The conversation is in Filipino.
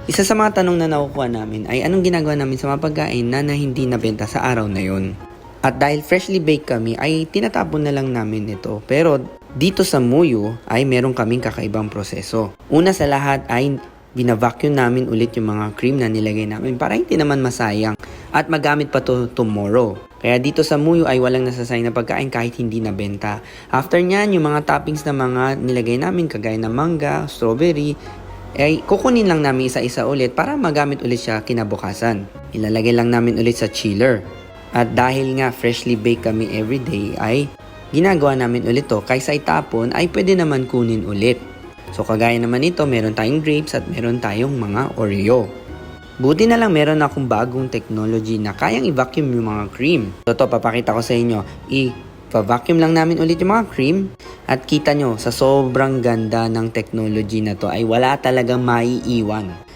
Isa sa mga tanong na nakukuha namin ay anong ginagawa namin sa mga pagkain na hindi nabenta sa araw na yon. At dahil freshly baked kami ay tinatapon na lang namin ito. Pero dito sa Muyu ay meron kaming kakaibang proseso. Una sa lahat ay binavacuum namin ulit yung mga cream na nilagay namin para hindi naman masayang at magamit pa to tomorrow. Kaya dito sa Muyu ay walang nasasayang na pagkain kahit hindi nabenta. After nyan, yung mga toppings na mga nilagay namin kagaya ng mangga, strawberry, ay kukunin lang namin isa-isa ulit para magamit ulit siya kinabukasan. Ilalagay lang namin ulit sa chiller. At dahil nga freshly baked kami everyday ay ginagawa namin ulit to kaysa itapon ay pwede naman kunin ulit. So kagaya naman ito, meron tayong grapes at meron tayong mga Oreo. Buti na lang meron akong bagong technology na kayang i-vacuum yung mga cream. So to, papakita ko sa inyo. I-vacuum lang namin ulit yung mga cream. At kita nyo, sa sobrang ganda ng technology na to ay wala talagang maiiwan.